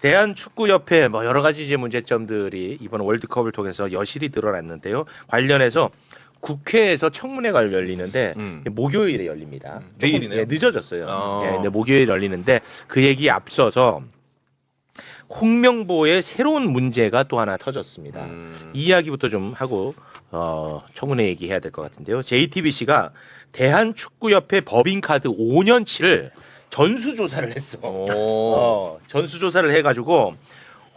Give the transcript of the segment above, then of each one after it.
대한축구협회 뭐 여러 가지 이제 문제점들이 이번 월드컵을 통해서 여실히 드러났는데요. 관련해서 국회에서 청문회가 열리는데 목요일에 열립니다. 내일이네요. 늦어졌어요. 근데 목요일에 열리는데 그 얘기 앞서서 홍명보의 새로운 문제가 또 하나 터졌습니다. 이 이야기부터 좀 하고 청문회 얘기해야 될 것 같은데요. JTBC가 대한축구협회 법인카드 5년치를 전수조사를 했어. 전수조사를 해가지고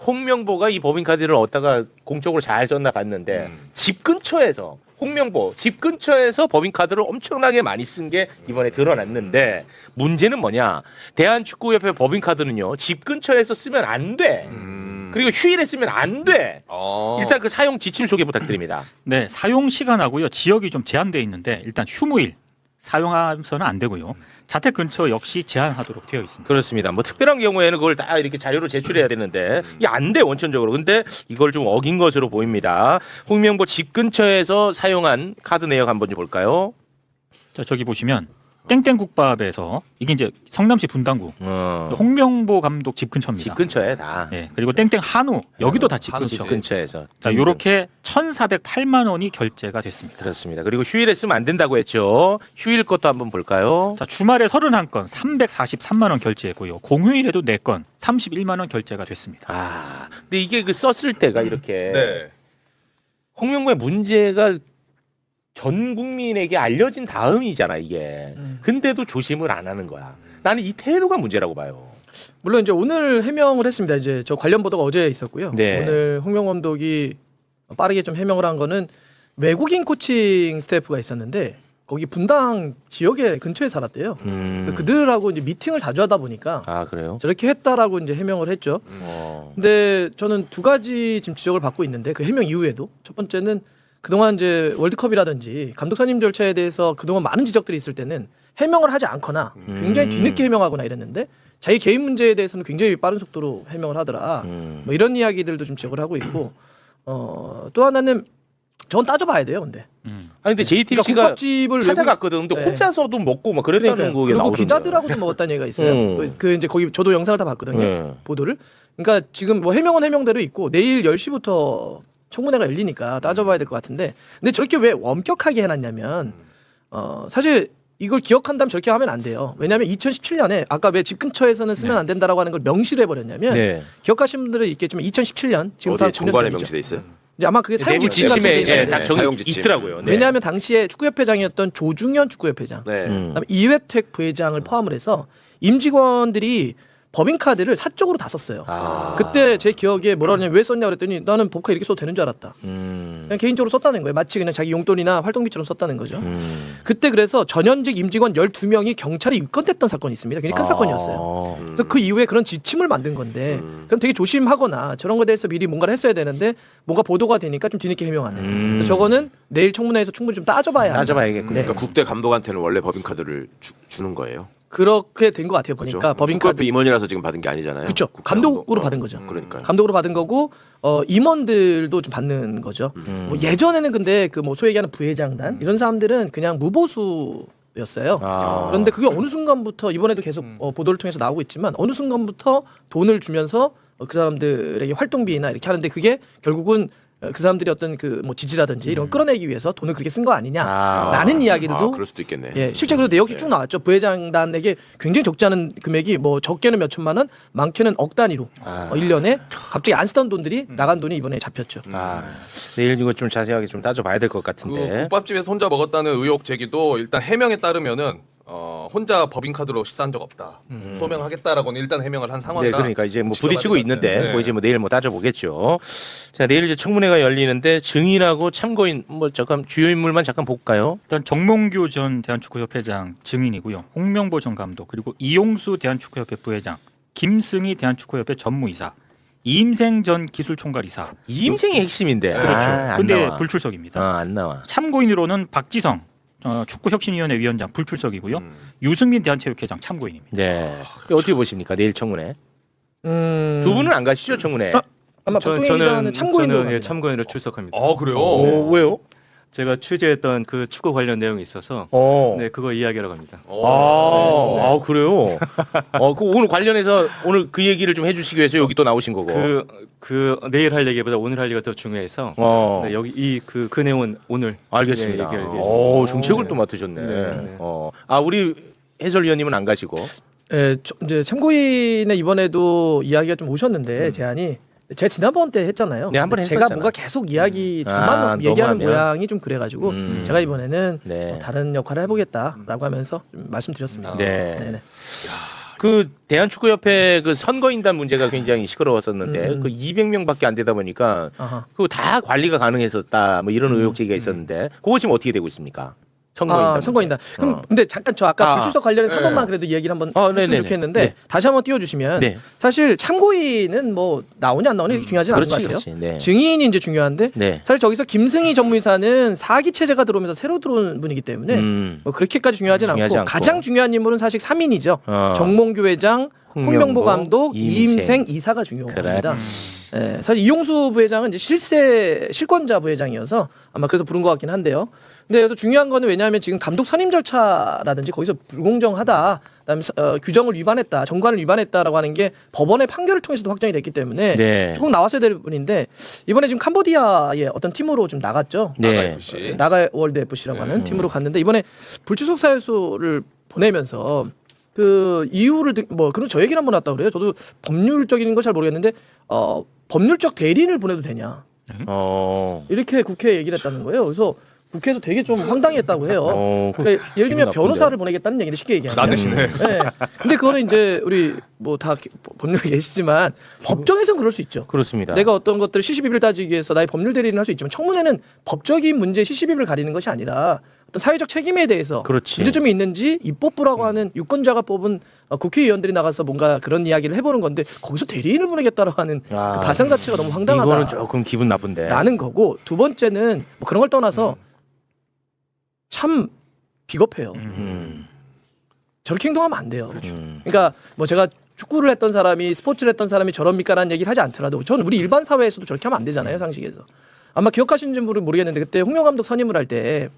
홍명보가 이 법인카드를 얻다가 공적으로 잘 썼나 봤는데 집 근처에서 홍명보 집 근처에서 법인카드를 엄청나게 많이 쓴 게 이번에 드러났는데 문제는 뭐냐? 대한축구협회 법인카드는요 집 근처에서 쓰면 안 돼. 그리고 휴일에 쓰면 안 돼. 일단 그 사용 지침 소개 부탁드립니다. 네, 사용 시간하고요 지역이 좀 제한되어 있는데 일단 휴무일 사용하면서는 안 되고요. 자택 근처 역시 제한하도록 되어 있습니다. 그렇습니다. 뭐 특별한 경우에는 그걸 다 이렇게 자료로 제출해야 되는데 이게 안 돼 원천적으로. 근데 이걸 좀 어긴 것으로 보입니다. 홍명보 집 근처에서 사용한 카드 내역 한번 좀 볼까요? 자, 저기 보시면 땡땡국밥에서 이게 이제 성남시 분당구 홍명보 감독 집 근처입니다. 집 근처에 다. 네, 그리고 땡땡 한우 여기도 다 집 근처. 집 근처에서. 자, 요렇게 1,408만 원이 결제가 됐습니다. 그렇습니다. 그리고 휴일에 쓰면 안 된다고 했죠. 휴일 것도 한번 볼까요? 자, 주말에 31건 343만 원 결제했고요. 공휴일에도 4건 31만 원 결제가 됐습니다. 아, 근데 이게 그 썼을 때가 이렇게 네. 홍명보의 문제가 전 국민에게 알려진 다음이잖아 이게. 근데도 조심을 안 하는 거야. 나는 이 태도가 문제라고 봐요. 물론 이제 오늘 해명을 했습니다. 이제 저 관련 보도가 어제 있었고요. 네. 오늘 홍명 감독이 빠르게 좀 해명을 한 거는 외국인 코칭 스태프가 있었는데 거기 분당 지역에 근처에 살았대요. 그들하고 이제 미팅을 자주 하다 보니까 아 그래요? 저렇게 했다라고 이제 해명을 했죠. 근데 저는 두 가지 지금 지적을 받고 있는데 그 해명 이후에도 첫 번째는 그동안 이제 월드컵이라든지 감독 선임 절차에 대해서 그동안 많은 지적들이 있을 때는 해명을 하지 않거나 굉장히 뒤늦게 해명하거나 이랬는데 자기 개인 문제에 대해서는 굉장히 빠른 속도로 해명을 하더라. 뭐 이런 이야기들도 좀 지적을 하고 있고 또 하나는 저건 따져봐야 돼요, 근데. 아니 근데 JTBC가 그러니까 국밥집을 찾아갔거든. 근데 네. 혼자서도 먹고 막 그랬다는 그러니까요. 거게 그리고 나오던데. 기자들하고도 먹었다는 얘기가 있어요. 그 이제 거기 저도 영상을 다 봤거든요. 보도를. 그러니까 지금 뭐 해명은 해명대로 있고 내일 10시부터 청문회가 열리니까 따져봐야 될 것 같은데 근데 저렇게 왜 엄격하게 해놨냐면 사실 이걸 기억한다면 저렇게 하면 안 돼요. 왜냐하면 2017년에 아까 왜 집 근처에서는 쓰면 안 된다라고 하는 걸 명시를 해버렸냐면 기억하시는 분들은 있겠지만 2017년 지금부터 어디에 정관에 명시돼 있어요? 이제 아마 그게 사용 내부 지침에 지침에 딱 사용 정이 지침. 있더라고요. 네. 왜냐하면 당시에 축구협회장이었던 조중현 축구협회장, 네. 그다음에 이회택 부회장을 포함을 해서 임직원들이 법인카드를 사적으로 다 썼어요. 그때 제 기억에 뭐라 그러냐면 왜 썼냐 그랬더니 나는 법카 이렇게 써도 되는 줄 알았다. 그냥 개인적으로 썼다는 거예요. 마치 그냥 자기 용돈이나 활동비처럼 썼다는 거죠. 그때 그래서 전현직 임직원 12명이 경찰에 입건됐던 사건이 있습니다. 굉장히 큰 사건이었어요. 그래서 그 이후에 그런 지침을 만든 건데 그럼 되게 조심하거나 저런 거에 대해서 미리 뭔가를 했어야 되는데 뭔가 보도가 되니까 좀 뒤늦게 해명하는. 그래서 저거는 내일 청문회에서 충분히 좀 따져봐야 한다. 따져봐야겠군요. 네. 그러니까 국대 감독한테는 원래 법인카드를 주는 거예요. 그렇게 된 것 같아요. 보니까 그렇죠? 법인카드 축구협회 임원이라서 지금 받은 게 아니잖아요. 그렇죠. 국대 감독으로 감독. 받은 거죠. 그러니까요. 감독으로 받은 거고 임원들도 좀 받는 거죠. 뭐 예전에는 근데 그 뭐 소위 얘기하는 부회장단 이런 사람들은 그냥 무보수였어요. 그런데 그게 어느 순간부터 이번에도 계속 보도를 통해서 나오고 있지만 어느 순간부터 돈을 주면서 그 사람들에게 활동비나 이렇게 하는데 그게 결국은 그 사람들이 어떤 그 뭐 지지라든지 이런 걸 끌어내기 위해서 돈을 그렇게 쓴 거 아니냐라는 이야기들도 그럴 수도 있겠네. 예, 실제로 내역이 쭉 나왔죠. 부회장단에게 굉장히 적지 않은 금액이 뭐 적게는 몇 천만 원, 많게는 억 단위로 1년에 갑자기 안 쓰던 돈들이 나간 돈이 이번에 잡혔죠. 내일 이거 좀 자세하게 좀 따져봐야 될 것 같은데. 그 국밥집에서 혼자 먹었다는 의혹 제기도 일단 해명에 따르면은 혼자 법인카드로 식사한 적 없다. 소명하겠다라고는 일단 해명을 한 상황이라. 네, 그러니까 이제 뭐 지켜봐야 부딪히고 될것 같아요. 있는데 네. 뭐 이제 뭐 내일 뭐 따져보겠죠. 자, 내일 이제 청문회가 열리는데 증인하고 참고인 뭐 잠깐 주요 인물만 잠깐 볼까요? 일단 정몽규 전 대한축구협회장 증인이고요. 홍명보 전 감독 그리고 이용수 대한축구협회 부회장, 김승희 대한축구협회 전무이사, 이임생 전 기술총괄이사. 이임생이 핵심인데. 그렇죠. 안 근데 나와. 불출석입니다. 안 나와. 참고인으로는 박지성 축구혁신위원회 위원장 불출석이고요. 유승민 대한체육회장 참고인입니다. 네. 어떻게 보십니까? 내일 청문회. 두 분은 안 가시죠, 청문회? 아마 박동희 기자는 참고인으로 저는 갑니다. 참고인으로 출석합니다. 그래요? 왜요? 제가 취재했던 그 축구 관련 내용이 있어서 네 그거 이야기하러 갑니다. 그래요. 그 오늘 관련해서 오늘 그 얘기를 좀 해주시기 위해서 여기 또 나오신 거고. 그 내일 할 얘기보다 오늘 할 얘기가 더 중요해서 네, 여기 그 내용은 오늘 알겠습니다. 얘기할 예정입니다. 중책을 또 맡으셨네. 네. 우리 해설위원님은 안 가시고. 예, 이제 참고인에 이번에도 이야기가 좀 오셨는데 제안이 제가 지난번 때 했잖아요. 네, 한번 제가 했었잖아. 뭔가 계속 저만 얘기하는 너무하면. 모양이 좀 그래가지고 제가 이번에는 네. 다른 역할을 해보겠다라고 하면서 좀 말씀드렸습니다. 네. 네네. 그 대한축구협회 그 선거인단 문제가 굉장히 시끄러웠었는데 음. 그 200명밖에 안 되다 보니까 아하. 그거 다 관리가 가능했었다 뭐 이런 의혹 제기가 있었는데 그거 지금 어떻게 되고 있습니까? 선거인단. 선거인단. 문제. 그럼 근데 잠깐 저 아까 불출석 관련해서 한 네. 번만 그래도 이야기를 한번 네네네. 했으면 좋겠는데 네. 다시 한번 띄워주시면 네. 사실 참고인은 뭐 나오냐 안 나오냐 이게 중요하지 않은 것 같아요. 그렇지. 네. 증인이 이제 중요한데 네. 사실 저기서 김승희 전무이사는 사기 체제가 들어오면서 새로 들어온 분이기 때문에 뭐 그렇게까지 중요하진 중요하지 않고 않고. 가장 중요한 인물은 사실 3인이죠. 정몽규 회장, 홍명보 감독, 이임생 이사가 중요합니다. 예, 사실 이용수 부회장은 이제 실권자 부회장이어서 아마 그래서 부른 것 같긴 한데요. 근데 그래서 중요한 거는 왜냐하면 지금 감독 선임 절차라든지 거기서 불공정하다, 그다음에 규정을 위반했다, 정관을 위반했다라고 하는 게 법원의 판결을 통해서도 확정이 됐기 때문에 네. 조금 나왔어야 될 분인데 이번에 지금 캄보디아의 어떤 팀으로 좀 나갔죠. 네. 나가 월드 FC라고 하는 팀으로 갔는데 이번에 불출석 사유서를 보내면서 그 이유를 그럼 저 얘기를 한번 왔다 그래요. 저도 법률적인 거 잘 모르겠는데 법률적 대리인을 보내도 되냐 이렇게 국회에 얘기를 했다는 거예요. 그래서 국회에서 되게 좀 황당했다고 해요. 그러니까 예를 들면 나쁜데. 변호사를 보내겠다는 얘기를 쉽게 얘기하면 나 대신에. 네. 근데 그거는 이제 우리 뭐 다 법률 계시지만 법정에서는 그럴 수 있죠. 그렇습니다. 내가 어떤 것들을 시시비비를 따지기 위해서 나의 법률 대리는 할 수 있지만 청문회는 법적인 문제에 시시비비를 가리는 것이 아니라 어떤 사회적 책임에 대해서 그렇지. 문제점이 있는지 입법부라고 하는 유권자가 뽑은 국회의원들이 나가서 뭔가 그런 이야기를 해보는 건데 거기서 대리인을 보내겠다라고 하는 그 발상 자체가 너무 황당하다. 이거는 조금 기분 나쁜데. 라는 거고 두 번째는 뭐 그런 걸 떠나서 참 비겁해요. 저렇게 행동하면 안 돼요. 그러니까 뭐 제가 축구를 했던 사람이 스포츠를 했던 사람이 저럽니까라는 얘기를 하지 않더라도 저는 우리 일반 사회에서도 저렇게 하면 안 되잖아요. 상식에서. 아마 기억하시는지 모르겠는데 그때 홍명 감독 선임을 할 때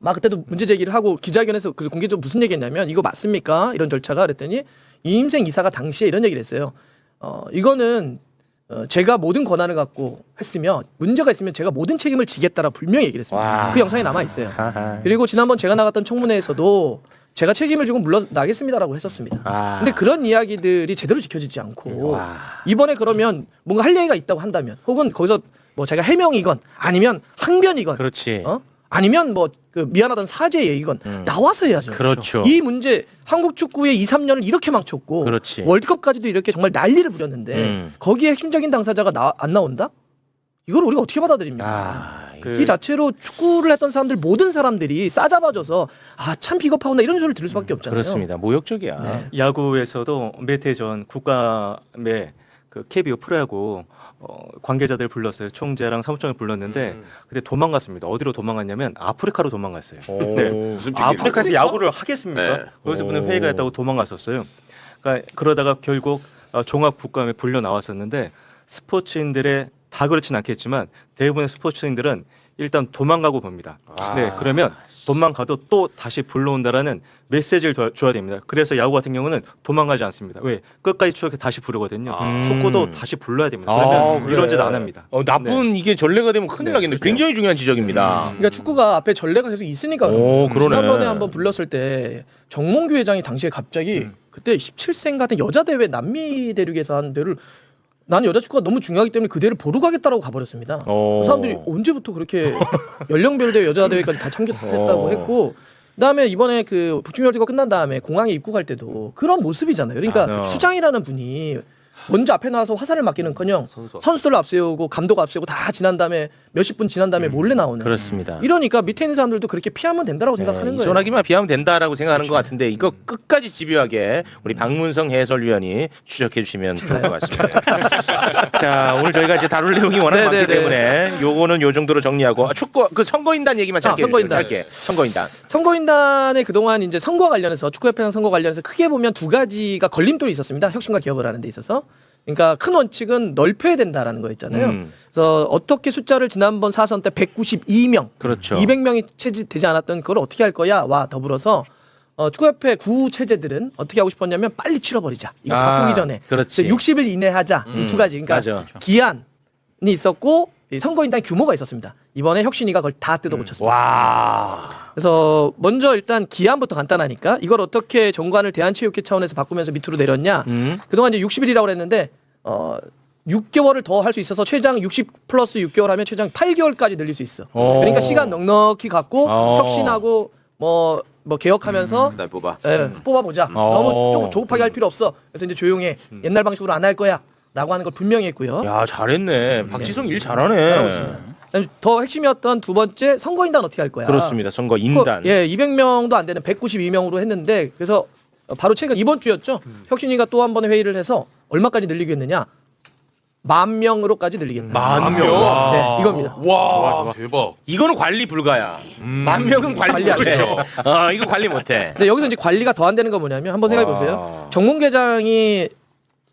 막 그때도 문제 제기를 하고 기자회견에서 그 공개적으로 무슨 얘기했냐면 이거 맞습니까? 이런 절차가 그랬더니 이임생 이사가 당시에 이런 얘기를 했어요. 이거는 제가 모든 권한을 갖고 했으며 문제가 있으면 제가 모든 책임을 지겠다라 분명히 얘기를 했습니다. 와. 그 영상이 남아 있어요. 그리고 지난번 제가 나갔던 청문회에서도 제가 책임을 지고 물러나겠습니다라고 했었습니다. 근데 그런 이야기들이 제대로 지켜지지 않고 이번에 그러면 뭔가 할 얘기가 있다고 한다면 혹은 거기서 뭐 제가 해명이건 아니면 항변이건 그렇지. 아니면 뭐 그 미안하다는 사죄 얘기건 나와서 해야죠. 그렇죠. 이 문제 한국 축구의 2, 3년을 이렇게 망쳤고 그렇지. 월드컵까지도 이렇게 정말 난리를 부렸는데 거기에 핵심적인 당사자가 안 나온다? 이걸 우리가 어떻게 받아들입니까? 이 자체로 축구를 했던 사람들 모든 사람들이 싸잡아줘서 참 비겁하구나 이런 소리를 들을 수밖에 없잖아요. 그렇습니다. 모욕적이야. 네. 야구에서도 몇 해 전 국감에 그 KBO 프로야구 관계자들 불렀어요. 총재랑 사무총을 불렀는데 그때 도망갔습니다. 어디로 도망갔냐면 아프리카로 도망갔어요. 네. 무슨 핑계? 아프리카에서 야구를 하겠습니까? 네. 거기서 무슨 회의가 있다고 도망갔었어요. 그러니까 그러다가 결국 종합 국감에 불려 나왔었는데 스포츠인들의 다 그렇진 않겠지만 대부분의 스포츠인들은 일단 도망가고 봅니다. 네, 그러면 도망가도 또 다시 불러온다라는 메시지를 줘야 됩니다. 그래서 야구 같은 경우는 도망가지 않습니다. 왜? 끝까지 추억해 다시 부르거든요. 축구도 다시 불러야 됩니다. 그러면 그래. 이런 짓 안 합니다. 나쁜 이게 전례가 되면 큰일 나겠네. 굉장히 중요한 지적입니다. 그러니까 축구가 앞에 전례가 계속 있으니까 그러네. 지난번에 한번 불렀을 때 정몽규 회장이 당시에 갑자기 그때 17세인가 여자 대회 남미 대륙에서 한 대를 나는 여자 축구가 너무 중요하기 때문에 그 대회를 보러 가겠다라고 가버렸습니다. 그 사람들이 언제부터 그렇게 연령별 대회 여자 대회까지 다 참견했다고 했고 그다음에 이번에 그 북중 월드컵 끝난 다음에 공항에 입국할 때도 그런 모습이잖아요. 그러니까 수장이라는 분이 먼저 앞에 나와서 화살을 맞기는커녕 선수들을 앞세우고 감독 앞세우고 다 지난 다음에 몇십 분 지난 다음에 몰래 나오는. 그렇습니다. 이러니까 밑에 있는 사람들도 그렇게 피하면 된다라고 생각하는 거예요. 소나기만 비하면 된다라고 생각하는 것 같은데 이거 끝까지 집요하게 우리 박문성 해설위원이 추적해 주시면 좋을 것 같습니다. 자, 오늘 저희가 이제 다룰 내용이 워낙 많기 때문에 요거는 요 정도로 정리하고 축구 그 선거인단 얘기만 짧게 해주세요. 짧게 선거인단. 선거인단의 그동안 이제 선거와 관련해서 축구협회랑 선거 관련해서 크게 보면 두 가지가 걸림돌이 있었습니다. 혁신과 기업을 하는 데 있어서 그러니까 큰 원칙은 넓혀야 된다라는 거였잖아요. 그래서 어떻게 숫자를 지난번 4선 때 192명, 그렇죠. 200명이 채지되지 않았던 그걸 어떻게 할 거야와 더불어서 축구협회 구 체제들은 어떻게 하고 싶었냐면 빨리 치러버리자. 이거 바꾸기 전에. 그렇지. 60일 이내 하자. 이 두 가지. 그러니까 맞아. 기한이 있었고 선거인단 규모가 있었습니다. 이번에 혁신위가 그걸 다 뜯어고쳤습니다. 와. 그래서 먼저 일단 기한부터 간단하니까 이걸 어떻게 정관을 대한체육회 차원에서 바꾸면서 밑으로 내렸냐. 그동안 이제 60일이라고 그랬는데 6개월을 더 할 수 있어서 최장 60 플러스 6개월 하면 최장 8개월까지 늘릴 수 있어. 그러니까 시간 넉넉히 갖고 혁신하고 뭐 개혁하면서 그다음 뽑아. 뽑아보자. 너무 조금 조급하게 할 필요 없어. 그래서 이제 조용해. 옛날 방식으로 안 할 거야. 라고 하는 걸 분명히 했고요. 야, 잘했네. 박지성 일 잘하네. 잘하고 있습니다. 그다음에 더 핵심이었던 두 번째 선거인단 어떻게 할 거야. 그렇습니다. 선거 인단. 200명도 안 되는 192명으로 했는데 그래서 바로 최근 이번 주였죠. 혁신위가 또 한 번의 회의를 해서 얼마까지 늘리기로 했느냐. 10,000명으로까지 늘리겠다. 10,000명. 와. 네, 이겁니다. 와, 대박. 이거는 관리 불가야. 10,000명은 관리 안 못해. 돼요. 이거 관리 못해. 근데 여기서 이제 관리가 더 안 되는 건 뭐냐면 한번 생각해 보세요. 정몽계장이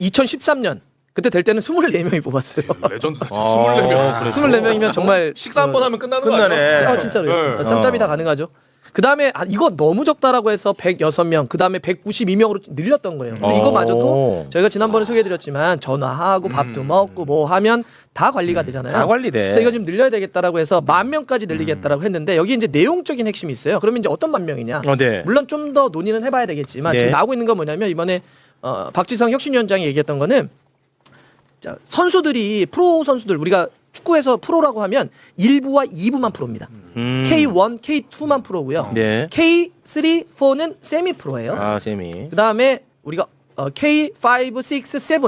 2013년 그때 될 때는 24명이 뽑았어요. 레전드 진짜 24명. 그래서 24명이면 정말 식사 한 번 하면 끝나는 거 끝나네. 아니야? 진짜로요. 네. 짬짬이 다 가능하죠. 그 다음에 이거 너무 적다라고 해서 106명, 그 다음에 192명으로 늘렸던 거예요. 근데 이거마저도 저희가 지난번에 소개해드렸지만 전화하고 밥도 먹고 뭐 하면 다 관리가 되잖아요. 다 관리돼. 그래서 이거 좀 늘려야 되겠다라고 해서 10,000명까지 늘리겠다라고 했는데 여기 이제 내용적인 핵심이 있어요. 그러면 이제 어떤 10,000명이냐? 네. 물론 좀 더 논의는 해봐야 되겠지만 네. 지금 나오고 있는 건 뭐냐면 이번에 박지성 혁신위원장이 얘기했던 거는 자, 선수들이 프로 선수들 우리가 축구에서 프로라고 하면 1부와 2부만 프로입니다. K1, K2만 프로고요. 네. K3, 4는 세미 프로예요. 아, 세미. 그다음에 우리가 K5, 6, 7,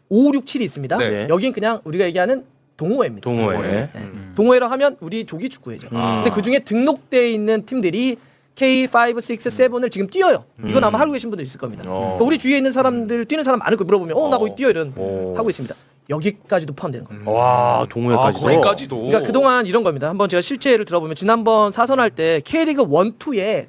5, 6, 7이 있습니다. 네. 여긴 그냥 우리가 얘기하는 동호회입니다. 동호회. 동호회라고 하면 우리 조기 축구회죠. 근데 그중에 등록되어 있는 팀들이 K5, 6, 7을 지금 뛰어요. 이건 아마 하고 계신 분들 있을 겁니다. 그러니까 우리 주위에 있는 사람들 뛰는 사람 많을 거 물어보면 나 거기 뛰어 이런 하고 있습니다. 여기까지도 포함되는 겁니다. 와, 동호회까지. 거기까지도. 그러니까 그동안 이런 겁니다. 한번 제가 실제 예를 들어보면 지난번 사선할 때 K리그 1, 2에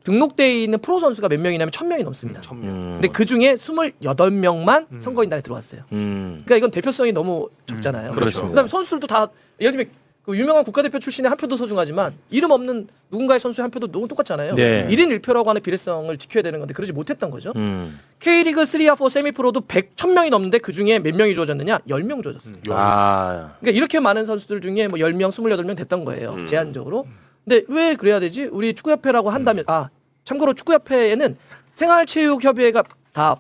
등록되어 있는 프로 선수가 몇 명이냐면 1,000명이 넘습니다. 근데 그 중에 28명만 선거인단에 들어왔어요. 그러니까 이건 대표성이 너무 적잖아요. 그렇죠. 그다음에 선수들도 다 예를 들면 그 유명한 국가대표 출신의 한 표도 소중하지만 이름 없는 누군가의 선수의 한 표도 너무 똑같잖아요. 네. 1인 1표라고 하는 비례성을 지켜야 되는 건데 그러지 못했던 거죠. K리그 3와 4 세미프로도 100,000명이 넘는데 그중에 몇 명이 주어졌느냐? 10명 주어졌어요. 아. 그러니까 이렇게 많은 선수들 중에 뭐 10명, 28명 됐던 거예요. 제한적으로. 근데 왜 그래야 되지? 우리 축구협회라고 한다면 참고로 축구협회에는 생활체육협의회가 다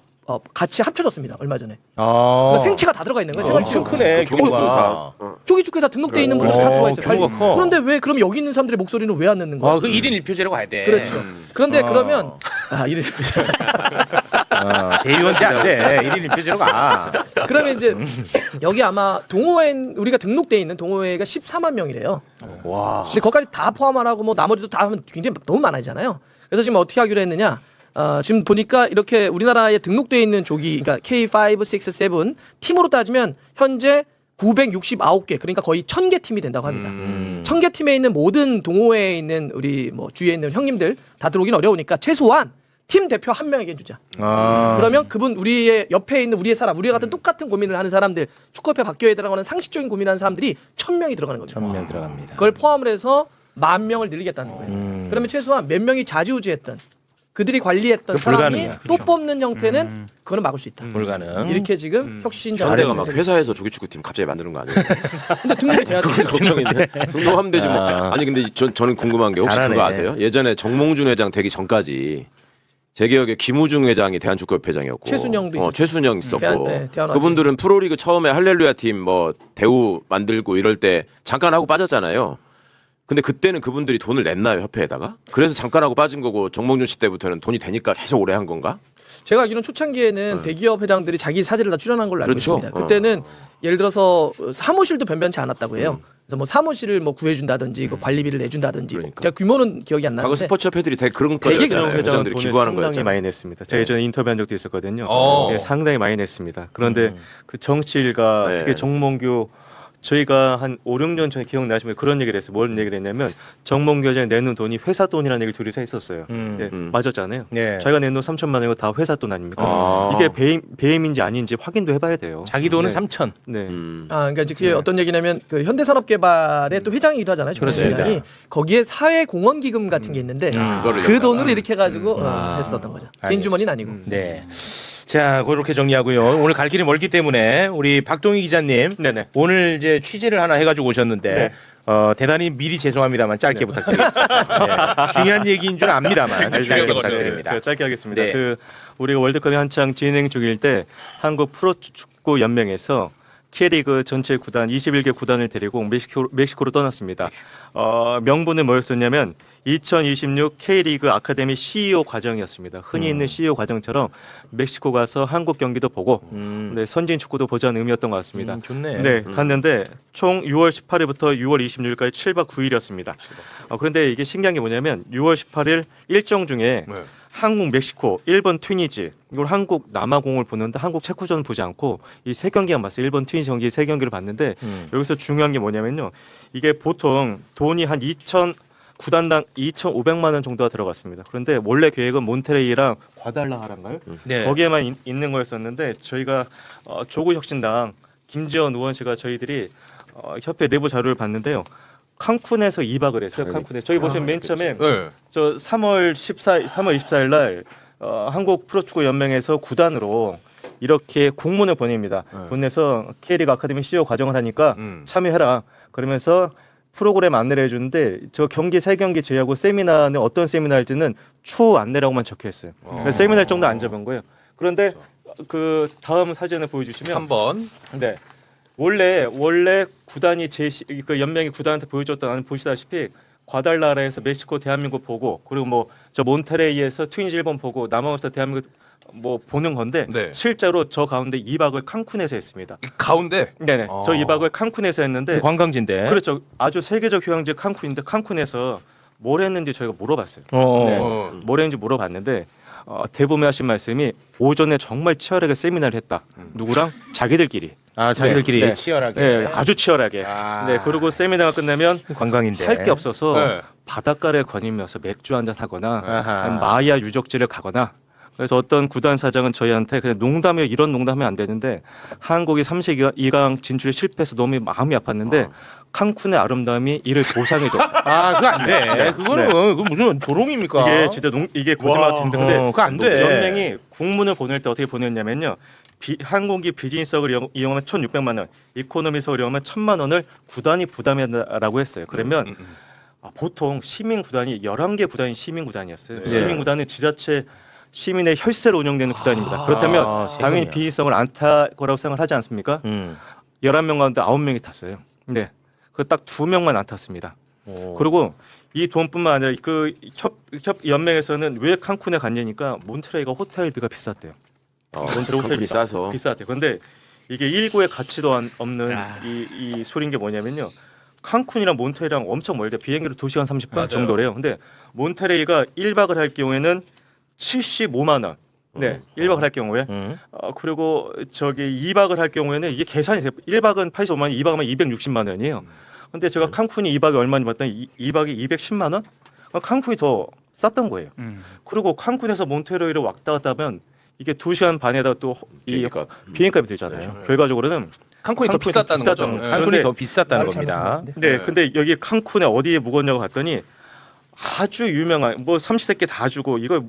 같이 합쳐졌습니다. 얼마 전에. 그러니까 생체가 다 들어가 있는 거예요. 엄청 생활체육. 크네. 조기축구 규모가. 다. 조기축구에 다 등록돼 있는 분들 다 들어가 있어요. 규모가 커. 그런데 왜 그럼 여기 있는 사람들의 목소리는 왜 안 듣는 거야? 그 1인 1표제라고 해야 돼. 그렇죠. 그런데 그러면 1인 1표제. 대의원 때안 돼. 1인 1표제로 가. 그러면 이제 여기 아마 동호회 우리가 등록돼 있는 동호회가 14만 명이래요. 와. 근데 거기까지 다 포함 안 하고 뭐 나머지도 다 하면 굉장히 너무 많아지잖아요. 그래서 지금 어떻게 하기로 했느냐? 지금 보니까 이렇게 우리나라에 등록돼 있는 조기, 그러니까 K5, 6, 7 팀으로 따지면 현재 969개, 그러니까 거의 1,000개 팀이 된다고 합니다. 1,000개 팀에 있는 모든 동호회에 있는 우리 뭐 주위에 있는 형님들 다 들어오긴 어려우니까 최소한 팀 대표 한 명에게 주자. 그러면 그분 우리의 옆에 있는 우리의 사람, 우리와 같은 똑같은 고민을 하는 사람들, 축구협회 바뀌어야 되라고 하는 상식적인 고민하는 사람들이 1,000명이 들어가는 겁니다. 1,000명 들어갑니다. 그걸 포함을 해서 10,000명을 늘리겠다는 거예요. 그러면 최소한 몇 명이 좌지우지했던 그들이 관리했던 그 사람이 불가능이야. 또 뽑는 형태는 그거는 막을 수 있다. 불가능. 이렇게 지금 혁신자. 상대가 막 회사에서 조기축구팀 갑자기 만드는 거 아니에요? 근데 등록이 돼야 돼. 걱정인데 등록하면 되지 뭐. 아니 근데 저는 궁금한 게 혹시 잘하네. 그거 아세요? 예전에 정몽준 회장 되기 전까지 제 기억에 김우중 회장이 대한축구협회장이었고 최순영도 있었죠. 최순영 있었고 대한화지. 그분들은 프로리그 처음에 할렐루야 팀 뭐 대우 만들고 이럴 때 잠깐 하고 빠졌잖아요. 근데 그때는 그분들이 돈을 냈나요, 협회에다가? 그래서 잠깐 하고 빠진 거고 정몽준 씨 때부터는 돈이 되니까 계속 오래 한 건가? 제가 알기로는 초창기에는 대기업 회장들이 자기 사진을 다 출연한 걸로 알고 그렇죠. 있습니다. 그때는 예를 들어서 사무실도 변변치 않았다고 해요. 그래서 뭐 사무실을 뭐 구해준다든지 그 관리비를 내준다든지 그러니까. 제가 규모는 기억이 안 과거 나는데 스포츠협회들이 되게 그런 대기업 거였잖아요. 회장은 회장들이 돈을 기부하는 상당히 거였잖아요. 많이 냈습니다. 제가 예전에 인터뷰한 적도 있었거든요. 어. 네, 상당히 많이 냈습니다. 그런데 그 정치일가 네. 특히 정몽규 저희가 한 5, 6년 전에 기억나시면 그런 얘기를 했어요. 뭘 얘기를 했냐면 정몽규 회장이 내는 돈이 회사 돈이라는 얘기를 둘이서 했었어요. 네, 맞았잖아요. 네. 자기가 낸 돈 3천만 원이고 다 회사 돈 아닙니까? 아. 이게 배임인지 아닌지 확인도 해봐야 돼요. 자기 돈은 네. 3천. 네. 그러니까 이제 그게 어떤 얘기냐면 그 현대산업개발의 또 회장이기도 하잖아요. 그렇습니다. 회장이 거기에 사회공헌기금 같은 게 있는데 그거를 그 갖다가. 돈으로 이렇게 해가지고 했었던 거죠. 개인 알겠습니다. 주머니는 아니고. 네. 자, 그렇게 정리하고요. 오늘 갈 길이 멀기 때문에 우리 박동희 기자님 네네. 오늘 이제 취재를 하나 해가지고 오셨는데 네. 대단히 미리 죄송합니다만 짧게 부탁드리겠습니다. 네. 중요한 얘기인 줄 압니다만 짧게 중요한 거죠. 부탁드립니다. 제가 짧게 하겠습니다. 네. 그 우리가 월드컵이 한창 진행 중일 때 한국 프로축구 연맹에서 K리그 전체 구단 21개 구단을 데리고 멕시코로 떠났습니다. 명분은 뭐였었냐면 2026 K리그 아카데미 CEO 과정이었습니다. 흔히 있는 CEO 과정처럼 멕시코 가서 한국 경기도 보고 네, 선진 축구도 보자는 의미였던 것 같습니다. 좋네. 네, 갔는데 총 6월 18일부터 6월 26일까지 7박 9일이었습니다. 그런데 이게 신기한 게 뭐냐면 6월 18일 일정 중에 네. 한국, 멕시코, 일본, 튀니지 이걸 한국 남아공을 보는데 한국 체코전 보지 않고 이 세 경기만 봤어요. 일본, 튀니지 경기 세 경기를 봤는데 여기서 중요한 게 뭐냐면요. 이게 보통 돈이 한 구단당 2,500만 원 정도가 들어갔습니다. 그런데 원래 계획은 몬테레이랑 과달라하라인가요? 네. 거기에만 있는 거였었는데 저희가 조국혁신당 김지원 의원 씨가 저희들이 협회 내부 자료를 봤는데요. 칸쿤에서 2박을 했어요. 칸쿤에. 저희 보시면 맨 처음에 네. 저 3월 24일 날 한국 프로축구 연맹에서 구단으로 이렇게 공문을 보냅니다. 보내서 K리그 아카데미 CEO 과정을 하니까 참여해라. 그러면서 프로그램 안내를 해주는데 저 경기 3경기 제외하고 세미나는 어떤 세미나일지는 추후 안내라고만 적혀 있어요. 그러니까 세미나 정도 안 잡은 거예요. 그런데 그 다음 사진을 보여주시면 3번. 네. 원래 구단이 그 연맹이 구단한테 보여줬던 보시다시피 과달라라에서 멕시코 대한민국 보고 그리고 뭐 저 몬테레이에서 튀니지 일본 보고 남아공에서 대한민국 뭐 보는 건데 네. 실제로 저 가운데 2박을 칸쿤에서 했습니다. 가운데. 네네. 저 2박을 칸쿤에서 했는데 관광지인데. 그렇죠. 아주 세계적 휴양지 칸쿤인데 칸쿤에서 뭘 했는지 저희가 물어봤어요. 네. 뭘 했는지 물어봤는데 대부분 하신 말씀이 오전에 정말 치열하게 세미나를 했다. 누구랑? 자기들끼리. 자기들끼리 네. 치열하게. 네, 아주 치열하게. 아. 네, 그리고 세미나가 끝나면 관광인데. 할 게 없어서 네. 바닷가를 거니면서 맥주 한잔 하거나 아하. 아니면 마야 유적지를 가거나 그래서 어떤 구단 사장은 저희한테 그냥 농담이에요. 이런 농담하면 안 되는데 한국이 32강 진출에 실패해서 너무 마음이 아팠는데 칸쿤의 아름다움이 이를 보상해줬다. 그거 안 돼. 그거는 그거 무슨 조롱입니까? 이게 진짜 이게 거짓말 같은데 근데 그거 안 돼. 연맹이 공문을 보낼 때 어떻게 보냈냐면요. 항공기 비즈니스석을 이용하면 1,600만 원, 이코노미석을 이용하면 1,000만 원을 구단이 부담한다라고 했어요. 그러면 보통 시민 구단이 11개 구단이 시민 구단이었어요. 네. 시민 구단은 지자체 시민의 혈세로 운영되는 구단입니다. 그렇다면 당연히 세상에요. 비즈니스석을 안 탈 거라고 생각을 하지 않습니까? 11명 가운데 9명이 탔어요. 네. 그 딱 2명만 안 탔습니다. 그리고 이 돈뿐만 아니라 그 협 연맹에서는 왜 칸쿤에 갔냐니까 몬트레이가 호텔비가 비쌌대요. 몬트레이 칸쿤이 싸서. 비쌌대요. 그런데 이게 일고의 가치도 없는 이 소리인 게 뭐냐면요. 칸쿤이랑 몬테레이랑 엄청 멀대. 비행기로 2시간 30분 맞아요. 정도래요. 근데 몬테레이가 1박을 할 경우에는 75만 원. 네, 1박을 할 경우에. 그리고 저기 2박을 할 경우에는 이게 계산이 돼요. 1박은 85만 원, 2박은 260만 원이에요. 근데 제가 칸쿤이 2박이 얼마인지 봤더니 2박이 210만 원? 칸쿤이 더 쌌던 거예요. 그리고 칸쿤에서 몬테레이로 왔다 갔다 하면 이게 2시간 반에다 또 비행값이 들잖아요. 결과적으로는 칸쿤이 더 비쌌다는 거죠. 비쌌다는 네. 칸쿤이 그런데- 더 비쌌다는 말을 겁니다. 잘하시는데. 네, 네. 근데 여기 칸쿤에 어디에 묵었냐고 봤더니 아주 유명한 뭐 삼시세끼 다 주고 이걸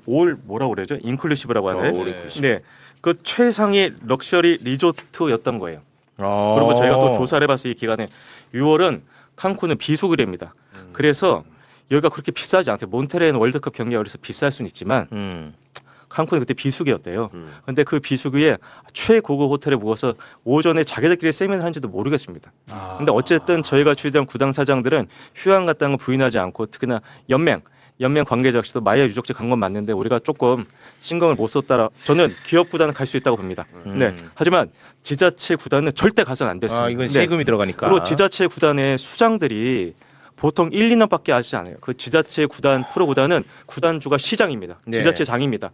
뭐라고 그러죠? 인클루시브라고 하나요? 네, 그 최상의 럭셔리 리조트였던 거예요. 그리고 저희가 또 조사를 해봤어요. 이 기간에 6월은 칸쿤은 비수기랍니다. 그래서 여기가 그렇게 비싸지 않대요. 몬테레이는 월드컵 경기가 그래서 비쌀 수는 있지만 칸쿤이 그때 비수기였대요. 근데 그 비수기에 최고급 호텔에 묵어서 오전에 자기들끼리 세미나를 한지도 모르겠습니다. 근데 어쨌든 저희가 취재한 구단 사장들은 휴양 갔다는 걸 부인하지 않고 특히나 연맹 관계자 역시도 마야 유적지 간 건 맞는데 우리가 조금 신경을 못 썼다라 저는 기업 구단은 갈 수 있다고 봅니다. 네. 하지만 지자체 구단은 절대 가서는 안 됐습니다. 이건 네. 세금이 들어가니까. 그리고 지자체 구단의 수장들이 보통 1, 2년밖에 하지 않아요. 그 지자체 구단 프로 구단은 구단주가 시장입니다. 네. 지자체장입니다.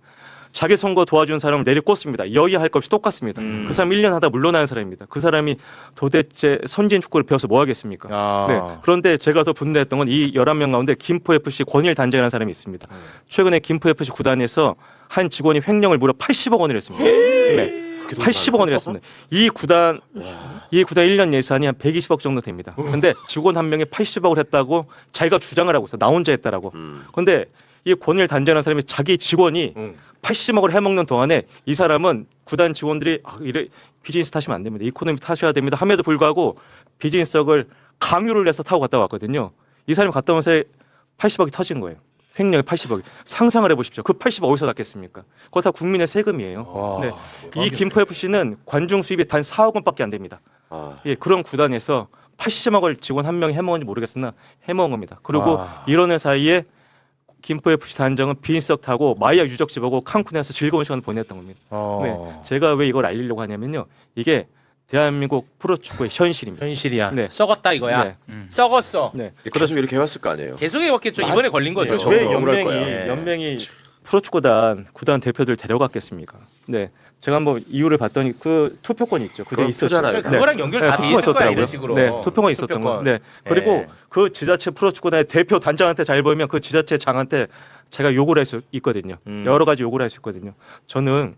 자기 선거 도와준 사람을 내리꽂습니다. 여야 할 것 없이 똑같습니다. 그 사람 1년 하다 물러나는 사람입니다. 그 사람이 도대체 선진 축구를 배워서 뭐 하겠습니까? 네. 그런데 제가 더 분노했던 건 이 11명 가운데 김포FC 권일 단장이라는 사람이 있습니다. 최근에 김포FC 구단에서 한 직원이 횡령을 무려 80억 원을 했습니다. 네. 80억 원을 했습니다. 이 구단 1년 예산이 한 120억 정도 됩니다. 근데 직원 한 명이 80억을 했다고 자기가 주장을 하고 있어. 나 혼자 했다라고. 근데 이 권일 단장이라는 사람이 자기 직원이 80억을 해먹는 동안에 이 사람은 구단 직원들이 이래 비즈니스 타시면 안 됩니다. 이코노미 타셔야 됩니다. 함에도 불구하고 비즈니스석을 강요를 해서 타고 갔다 왔거든요. 이 사람이 갔다 오면서 80억이 터진 거예요. 횡령이 80억이. 상상을 해보십시오. 그 80억 어디서 났겠습니까? 그거 다 국민의 세금이에요. 네. 이 김포FC는 관중 수입이 단 4억 원밖에 안 됩니다. 예, 그런 구단에서 80억을 직원 한 명이 해먹은지 모르겠으나 해먹은 겁니다. 그리고 이러는 사이에 김포FC 단장은 비인석 타고 마이아 유적지 보고 칸쿤에서 즐거운 시간을 보냈던 겁니다. 네. 제가 왜 이걸 알리려고 하냐면요. 이게 대한민국 프로축구의 현실입니다. 현실이야. 네. 썩었다 이거야. 네. 썩었어. 네. 그러시면 이렇게 해왔을 거 아니에요. 계속 해왔겠죠. 이번에 걸린 거죠. 그렇죠. 왜 억울할 거야. 연맹이 프로축구단 구단 대표들 데려갔겠습니까? 네, 제가 한번 이유를 봤더니 그 투표권이 있죠. 그게 그거 있었죠. 표잖아요. 그거랑 연결 다 돼 있을 거야 이런 식으로. 네, 투표가 있었던 거. 네, 그리고 그 지자체 프로축구단의 대표 단장한테 잘 보이면 그 지자체 장한테 제가 욕을 할 수 있거든요. 여러 가지 욕을 할 수 있거든요. 저는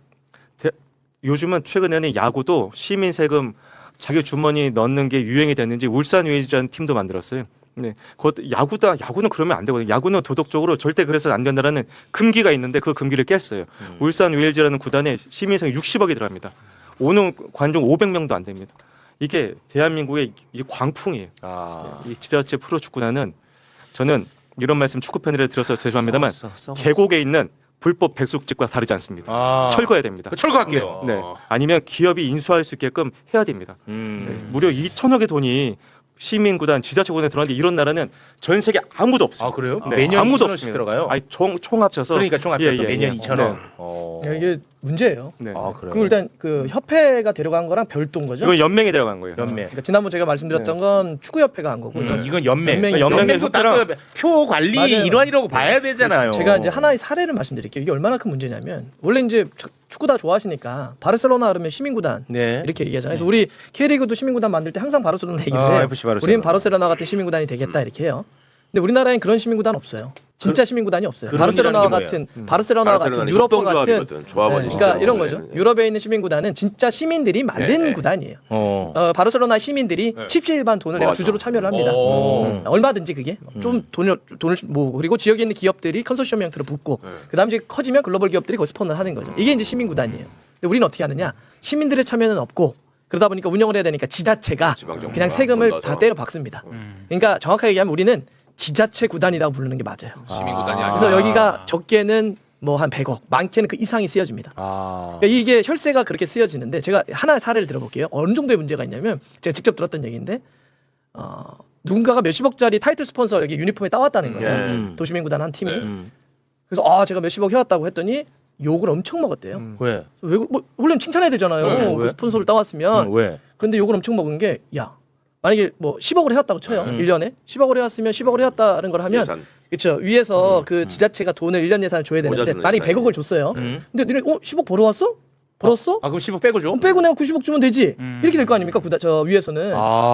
요즘은 최근에는 야구도 시민 세금 자기 주머니 넣는 게 유행이 됐는지 울산 웨이즈라는 팀도 만들었어요. 네, 그것도 야구는 그러면 안 되거든요. 야구는 도덕적으로 절대 그래서는 안 된다라는 금기가 있는데 그 금기를 깼어요. 울산 웨일즈라는 구단에 시민세금 60억이 들어갑니다. 오는 관중 500명도 안 됩니다. 이게 대한민국의 이 광풍이에요. 이 지자체 프로축구단은 저는 이런 말씀 축구 팬들에 들어서 죄송합니다만 계곡에 있는 불법 백숙집과 다르지 않습니다. 철거해야 됩니다. 철거할게요. 네. 아니면 기업이 인수할 수 있게끔 해야 됩니다. 네. 무려 2천억의 돈이 시민구단, 지자체구단에 들어가는데 이런 나라는 전 세계 아무도 없어요. 아 그래요? 네, 매년 아무도 2천원씩 없습니다. 들어가요? 아니 총 합쳐서 그러니까 총 합쳐서 예, 매년 예. 2천원. 야, 이게 문제예요. 네. 아 그래요? 그럼 일단 그 협회가 데려간 거랑 별도인 거죠? 이건 연맹에 들어간 거예요. 연맹. 그러니까 지난번 제가 말씀드렸던 건 축구협회가 한 거고 이건 연맹. 연맹이- 연맹도 협회랑 표 관리 맞아요. 일환이라고 봐야 되잖아요. 제가 이제 하나의 사례를 말씀드릴게요. 이게 얼마나 큰 문제냐면 원래 이제 축구 다 좋아하시니까 바르셀로나 그러면 시민구단 네. 이렇게 얘기하잖아요. 그래서 우리 K리그도 시민구단 만들 때 항상 바르셀로나 얘기를 해요. FC 바르셀로나. 우리는 바르셀로나 같은 시민구단이 되겠다 이렇게 해요. 근데 우리나라엔 그런 시민구단 없어요. 진짜 시민구단이 없어요. 그런 바르셀로나와 이라는 게 같은 바르셀로나와 같은 바르셀로나는 유럽과 같은 협동조합이거든. 조합원이 그러니까 진짜. 이런 거죠. 유럽에 있는 시민구단은 진짜 시민들이 만든 네. 구단이에요. 어. 바르셀로나 시민들이 십시일반 돈을 내가 맞아. 주주로 참여를 합니다. 얼마든지 그게 좀 돈을 뭐 그리고 지역에 있는 기업들이 컨소시엄 형태로 붙고 그다음 이제 커지면 글로벌 기업들이 거기서 펀을 하는 거죠. 이게 이제 시민구단이에요. 근데 우리는 어떻게 하느냐? 시민들의 참여는 없고 그러다 보니까 운영을 해야 되니까 지자체가 지방정부가 그냥 세금을 돈 다 나서. 때려 박습니다. 그러니까 정확하게 얘기하면 우리는 지자체 구단이라고 부르는 게 맞아요. 시민구단이 아니라. 그래서 여기가 적게는 뭐 한 100억, 많게는 그 이상이 쓰여집니다. 그러니까 이게 혈세가 그렇게 쓰여지는데 제가 하나의 사례를 들어볼게요. 어느 정도의 문제가 있냐면 제가 직접 들었던 얘기인데 누군가가 몇십억짜리 타이틀 스폰서 여기 유니폼에 따왔다는 거예요. 도시민구단 한 팀이. 그래서 제가 몇십억 해왔다고 했더니 욕을 엄청 먹었대요. 왜? 뭐 원래는 칭찬해야 되잖아요. 왜? 그 스폰서를 따왔으면. 왜? 근데 욕을 엄청 먹은 게 야 만약에 뭐 10억을 해왔다고 쳐요. 1년에 10억을 해왔으면 10억을 해왔다는 걸 하면 예산. 그렇죠. 위에서 그 지자체가 돈을 1년 예산을 줘야 되는데 모자주는 만약에 예산이. 100억을 줬어요. 근데 너네 10억 벌어왔어? 벌었어? 그럼 10억 빼고 줘? 그럼 빼고 내가 90억 주면 되지. 이렇게 될 거 아닙니까? 저 위에서는.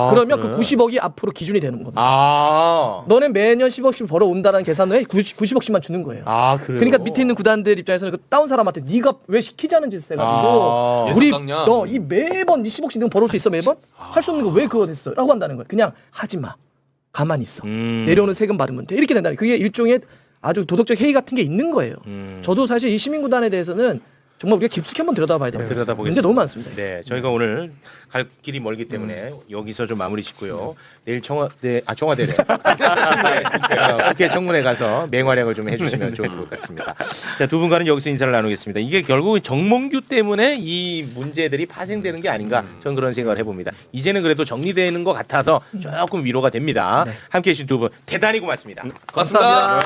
그러면 그래. 그 90억이 앞으로 기준이 되는 겁니다. 너네 매년 10억씩 벌어온다는 계산을 90억씩만 주는 거예요. 그래요? 그러니까 밑에 있는 구단들 입장에서는 그 다운 사람한테 네가 왜 시키자는 짓을 해가지고 우리 예습강령. 너 이 매번 10억씩 너 벌을 수 있어 매번? 할 수 없는 거 왜 그거 됐어? 라고 한다는 거예요. 그냥 하지 마. 가만히 있어. 내려오는 세금 받으면 돼. 이렇게 된다는 거예요. 그게 일종의 아주 도덕적 해이 같은 게 있는 거예요. 저도 사실 이 시민구단에 대해서는 정말 우리가 깊숙이 한번 들여다봐야 됩니다. 들여다보겠습니다. 문제 너무 많습니다. 네, 저희가 오늘 갈 길이 멀기 때문에 여기서 좀 마무리 짓고요. 내일 청와대래. 국회 청문회 가서 맹활약을 좀 해주시면 좋을 것 같습니다. 자, 두 분과는 여기서 인사를 나누겠습니다. 이게 결국은 정몽규 때문에 이 문제들이 파생되는 게 아닌가 저는 그런 생각을 해봅니다. 이제는 그래도 정리되는 것 같아서 조금 위로가 됩니다. 함께해 주신 두 분 대단히 고맙습니다. 고맙습니다.